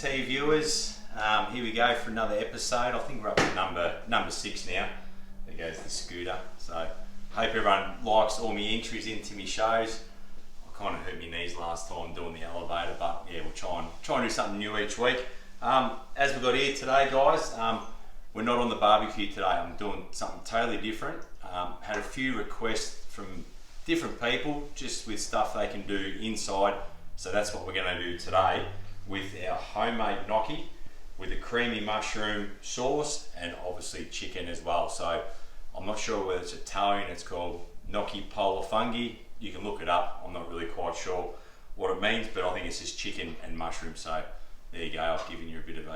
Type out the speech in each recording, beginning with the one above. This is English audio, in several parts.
T viewers, here we go for another episode. I think we're up to number 6 now. There goes the scooter. So hope everyone likes all my entries into my shows. I kind of hurt my knees last time doing the elevator, but yeah, we'll try and do something new each week. As we got here today, guys, we're not on the barbecue today. I'm doing something totally different. Had a few requests from different people just with stuff they can do inside. So that's what we're going to do today with our homemade gnocchi with a creamy mushroom sauce and obviously chicken as well. So I'm not sure whether it's Italian, it's called gnocchi pola fungi. You can look it up. I'm not really quite sure what it means, but I think it's just chicken and mushroom. So there you go. I've given you a bit of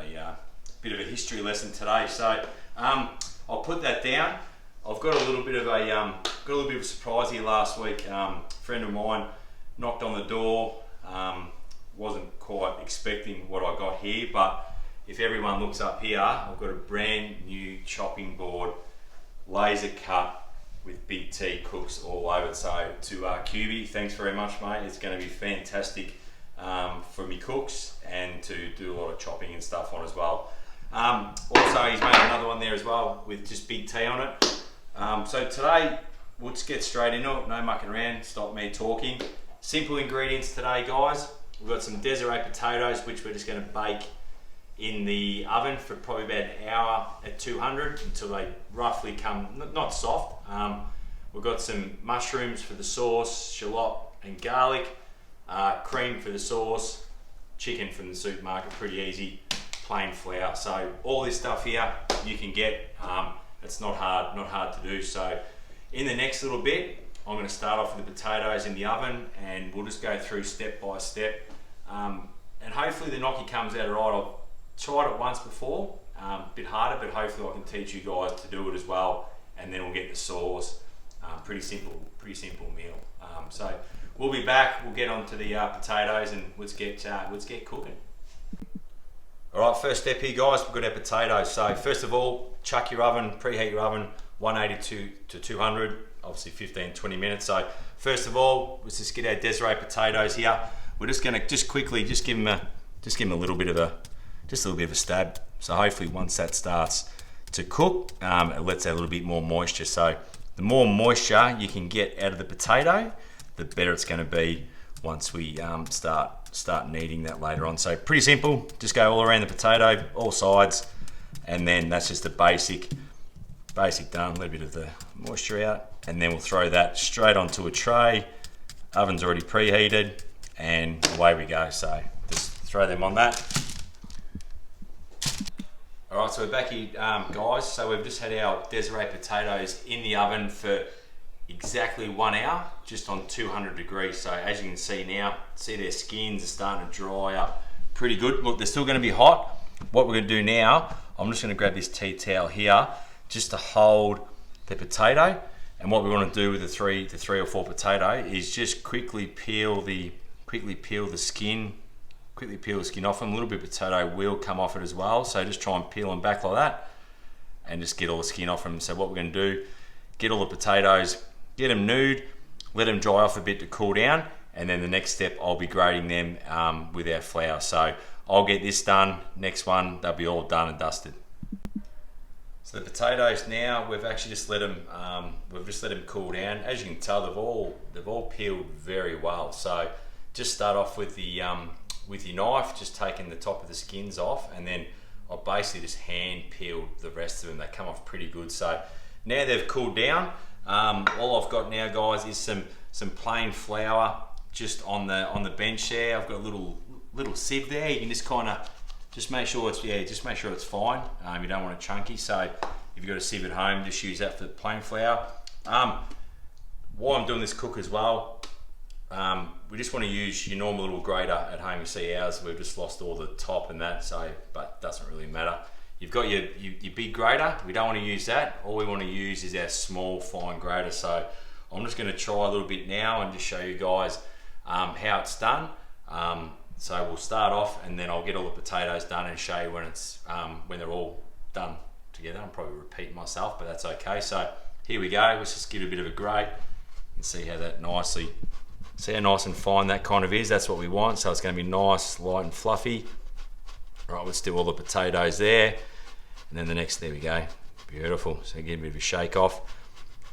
a history lesson today. So I'll put that down. I've got a little bit of a surprise here last week. A friend of mine knocked on the door. Wasn't quite expecting what I got here, but if everyone looks up here, I've got a brand new chopping board, laser cut with Big T cooks all over it. So to QB, thanks very much, mate. It's going to be fantastic for me cooks and to do a lot of chopping and stuff on as well. Also, he's made another one there as well with just Big T on it. So today, we'll just get straight into it. No mucking around, stop me talking. Simple ingredients today, guys. We've got some Desiree potatoes, which we're just going to bake in the oven for probably about an hour at 200 until they roughly come, not soft. We've got some mushrooms for the sauce, shallot and garlic, cream for the sauce, chicken from the supermarket, pretty easy, plain flour. So all this stuff here you can get. It's not hard to do. So in the next little bit, I'm going to start off with the potatoes in the oven and we'll just go through step by step. And hopefully the gnocchi comes out right. I've tried it once before, a bit harder, but hopefully I can teach you guys to do it as well. And then we'll get the sauce. Pretty simple meal. So we'll be back. We'll get onto the potatoes and let's get cooking. All right, first step here, guys. We've got our potatoes. So first of all, chuck your oven, preheat your oven, 180 to 200. Obviously 15-20 minutes. So first of all, let's just get our Desiree potatoes here. We're just going to quickly give them a little bit of a stab. So hopefully once that starts to cook, it lets out a little bit more moisture. So the more moisture you can get out of the potato, the better it's going to be once we start kneading that later on. So pretty simple. Just go all around the potato, all sides, and then that's just the basic done. A little bit of the moisture out, and then we'll throw that straight onto a tray. Oven's already preheated, and away we go. So just throw them on that. All right, so we're back here, guys. So we've just had our Desiree potatoes in the oven for exactly 1 hour, just on 200 degrees. So as you can see now, their skins are starting to dry up pretty good. Look, they're still going to be hot. What we're going to do now, I'm just going to grab this tea towel here just to hold the potato. And what we want to do with the three or four potato is just quickly peel the skin off them. A little bit of potato will come off it as well. So just try and peel them back like that and just get all the skin off them. So what we're going to do, get all the potatoes, get them nude, let them dry off a bit to cool down. And then the next step, I'll be grating them with our flour. So I'll get this done. Next one, they'll be all done and dusted. So the potatoes now, we've actually just let them cool down. As you can tell, they've all peeled very well. So just start off with your knife, just taking the top of the skins off, and then I'll basically just hand peel the rest of them. They come off pretty good. So now they've cooled down. All I've got now, guys, is some plain flour just on the bench there. I've got a little sieve there. You can just kind of make sure it's fine. You don't want it chunky. So if you've got a sieve at home, just use that for the plain flour. While I'm doing this cook as well, we just want to use your normal little grater at home. You see ours, we've just lost all the top and that, but it doesn't really matter. You've got your big grater. We don't want to use that. All we want to use is our small fine grater. So I'm just going to try a little bit now and just show you guys how it's done. So we'll start off and then I'll get all the potatoes done and show you when they're all done together. I'm probably repeating myself, but that's okay. So here we go. Let's just give it a bit of a grate and see how nice and fine that kind of is. That's what we want. So it's going to be nice, light and fluffy. Right, let's do all the potatoes there. And then the next, there we go. Beautiful. So get a bit of a shake off.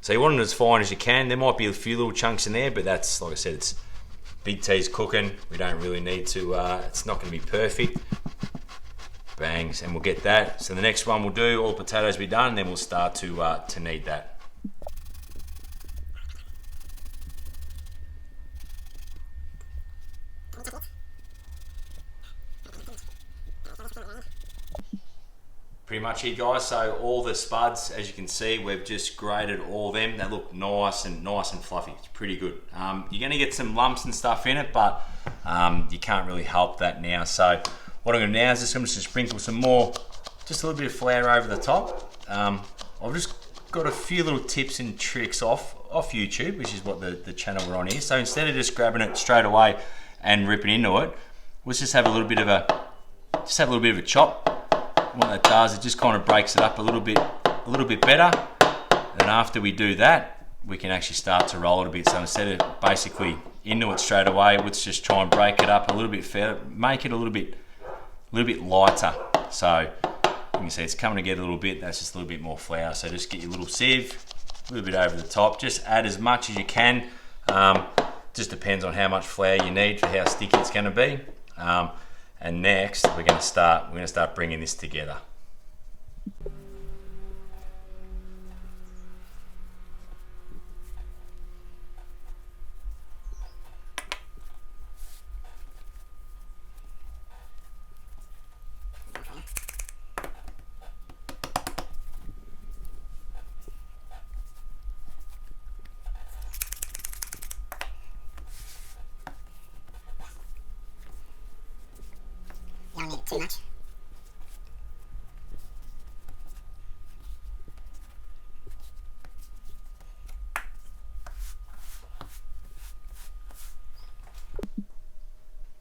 So you want it as fine as you can. There might be a few little chunks in there, but that's, like I said, it's Big T's cooking. We don't really need to, it's not going to be perfect. Bangs, and we'll get that. So the next one we'll do, all the potatoes be done, and then we'll start to knead that. Pretty much here, guys. So all the spuds, as you can see, we've just grated all of them. They look nice and fluffy. It's pretty good. You're going to get some lumps and stuff in it, but you can't really help that now. So what I'm going to do now is I'm just going to sprinkle some more, just a little bit of flour over the top. I've just got a few little tips and tricks off YouTube, which is what the channel we're on here. So instead of just grabbing it straight away and ripping into it, let's just have a little bit of a chop. What that does, it just kind of breaks it up a little bit better. And after we do that, we can actually start to roll it a bit. So instead of basically into it straight away, let's just try and break it up a little bit further, make it a little bit lighter. So you can see it's coming together a little bit. That's just a little bit more flour. So just get your little sieve, a little bit over the top. Just add as much as you can. Just depends on how much flour you need for how sticky it's going to be. And next, we're going to start bringing this together. Don't need it too much.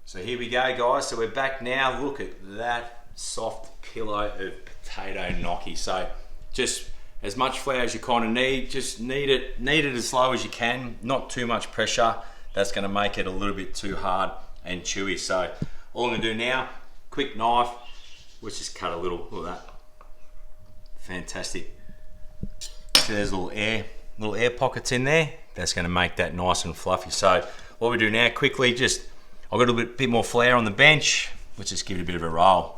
So here we go, guys. So we're back now. Look at that soft pillow of potato gnocchi. So just as much flour as you kind of need. Just knead it as slow as you can. Not too much pressure. That's going to make it a little bit too hard and chewy. So all I'm going to do now, quick knife. Let's just cut a little. Look at that. Fantastic. So there's little air pockets in there. That's going to make that nice and fluffy. So what we do now, quickly, I've got a bit more flour on the bench. Let's just give it a bit of a roll.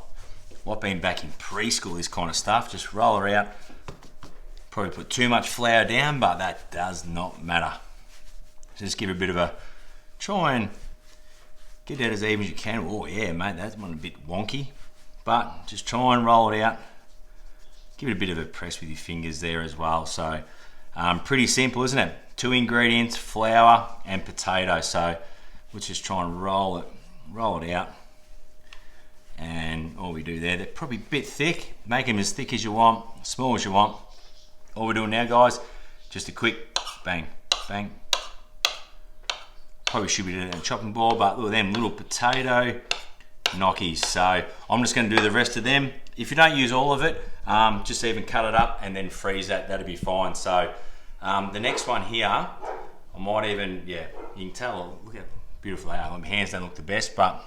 I've been back in preschool, this kind of stuff. Just roll her out. Probably put too much flour down, but that does not matter. Just give it a bit of a try and get that as even as you can. Oh yeah, mate, that's one a bit wonky. But just try and roll it out. Give it a bit of a press with your fingers there as well. So pretty simple, isn't it? 2 ingredients, flour and potato. So let's just try and roll it out. And all we do there, they're probably a bit thick. Make them as thick as you want, small as you want. All we're doing now, guys, just a quick bang, bang. Probably should be doing a chopping board, but look at them little potato gnocchis. So I'm just going to do the rest of them. If you don't use all of it, just even cut it up and then freeze that. That'll be fine. So the next one here, I might even, yeah, you can tell. Look how beautiful they are. My hands don't look the best, but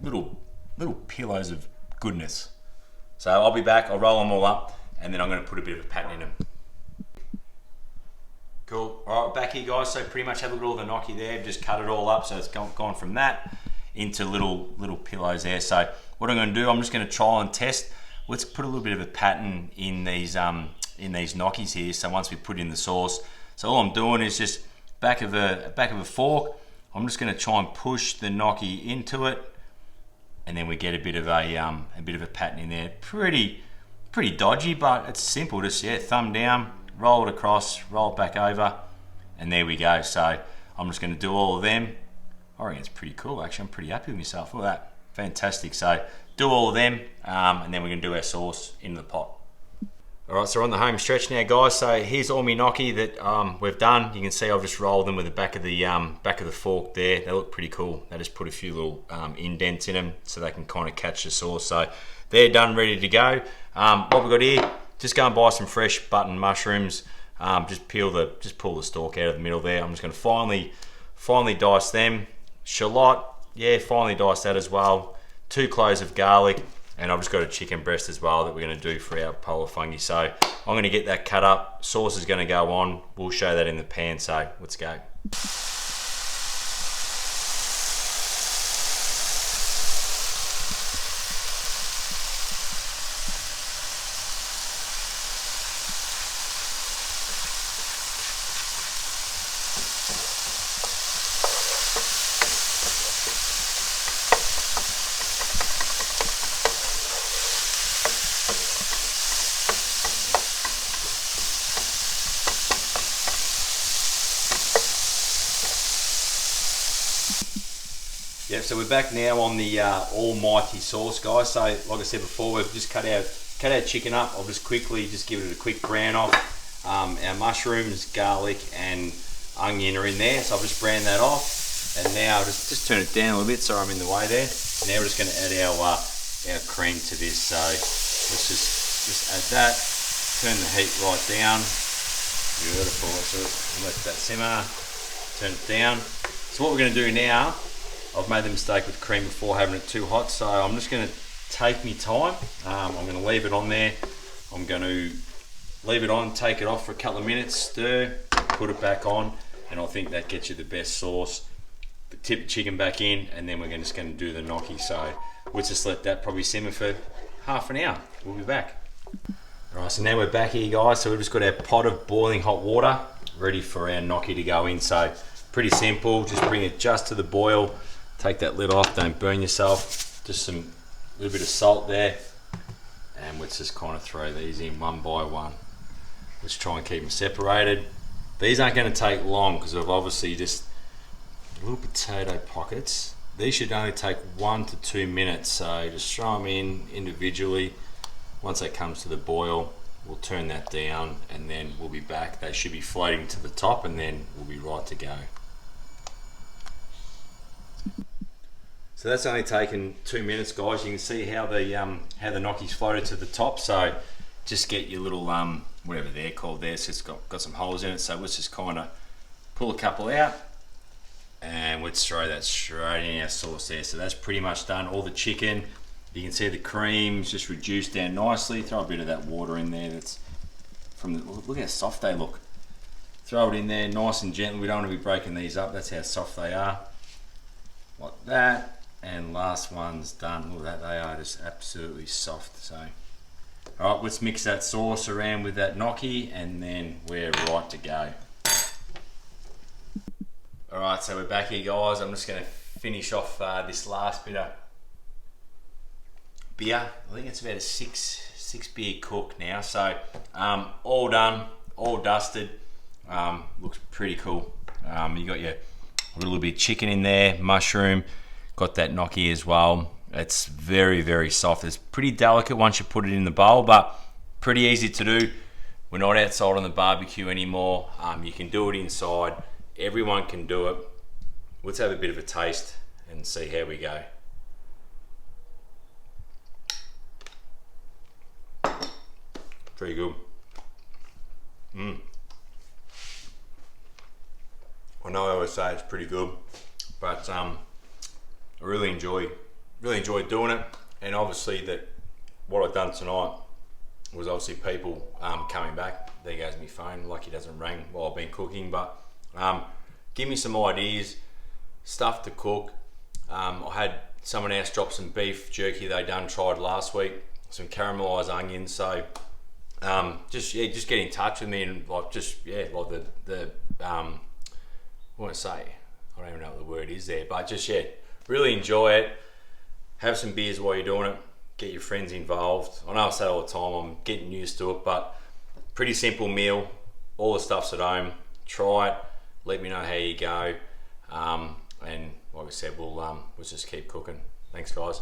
little pillows of goodness. So I'll be back. I'll roll them all up, and then I'm going to put a bit of a pattern in them. Cool. All right, back here, guys. So pretty much have a look at all the gnocchi there. Just cut it all up, so it's gone from that into little pillows there. So what I'm going to do, I'm just going to try and test. Let's put a little bit of a pattern in these gnocchis here. So once we put in the sauce, so all I'm doing is just back of a fork. I'm just going to try and push the gnocchi into it, and then we get a bit of a pattern in there. Pretty dodgy, but it's simple. Just thumb down, roll it across, roll it back over, and there we go. So I'm just going to do all of them. I reckon it's pretty cool. Actually, I'm pretty happy with myself. Look at that, fantastic. So do all of them, and then we're going to do our sauce in the pot. All right, so we're on the home stretch now, guys. So here's all my gnocchi that we've done. You can see I've just rolled them with the back of the fork there. They look pretty cool. They just put a few little indents in them so they can kind of catch the sauce. So they're done, ready to go. What we've got here, just go and buy some fresh button mushrooms. Just pull the stalk out of the middle there. I'm just going to finely dice them. Shallot, yeah, finely dice that as well. 2 cloves of garlic, and I've just got a chicken breast as well that we're going to do for our polar fungi. So I'm going to get that cut up. Sauce is going to go on. We'll show that in the pan. So let's go. Yeah, so we're back now on the almighty sauce, guys. So like I said before, we've just cut our chicken up. I'll just quickly give it a quick brown off. Our mushrooms, garlic and onion are in there, so I'll just brown that off. And now just turn it down a little bit so I'm in the way there. Now we're just going to add our cream to this. So let's just add that, turn the heat right down. Beautiful. So let that simmer, turn it down. So what we're going to do now, I've made the mistake with cream before having it too hot, so I'm just going to take me time. I'm going to leave it on there. I'm going to leave it on, take it off for a couple of minutes, stir, put it back on, and I think that gets you the best sauce. Tip the chicken back in, and then we're just going to do the gnocchi. So we'll just let that probably simmer for half an hour. We'll be back. All right, so now we're back here, guys. So we've just got our pot of boiling hot water ready for our gnocchi to go in. So pretty simple, just bring it just to the boil. Take that lid off, don't burn yourself. Just a little bit of salt there. And let's just kind of throw these in one by one. Let's try and keep them separated. These aren't going to take long because I've obviously just little potato pockets. These should only take 1 to 2 minutes. So just throw them in individually. Once that comes to the boil, we'll turn that down and then we'll be back. They should be floating to the top and then we'll be right to go. So that's only taken 2 minutes, guys. You can see how the gnocchi's floated to the top. So just get your little whatever they're called there. So it's got some holes in it. So let's just kind of pull a couple out, and let's throw that straight in our sauce there. So that's pretty much done. All the chicken, you can see the cream's just reduced down nicely. Throw a bit of that water in there. That's from the, look how soft they look. Throw it in there, nice and gently. We don't want to be breaking these up. That's how soft they are. Like that. And last one's done. Look at that, they are just absolutely soft. So, all right, let's mix that sauce around with that gnocchi and then we're right to go. All right, so we're back here, guys. I'm just gonna finish off this last bit of beer. I think it's about a six beer cook now. So all done, all dusted. Looks pretty cool. You got your little bit of chicken in there, mushroom. Got that gnocchi as well. It's very, very soft. It's pretty delicate once you put it in the bowl, but pretty easy to do. We're not outside on the barbecue anymore. You can do it inside. Everyone can do it. Let's have a bit of a taste and see how we go. Pretty good. I know I always say it's pretty good, but I really enjoyed doing it. And obviously that what I've done tonight was obviously people coming back. There goes my phone, lucky it doesn't ring while I've been cooking, but give me some ideas, stuff to cook. I had someone else drop some beef jerky they tried last week, some caramelized onions. So just get in touch with me and like the I want to say, I don't even know what the word is there, but just really enjoy it. Have some beers while you're doing it. Get your friends involved. I know I say it all the time, I'm getting used to it, but pretty simple meal. All the stuff's at home. Try it. Let me know how you go. And like I said, we'll just keep cooking. Thanks, guys.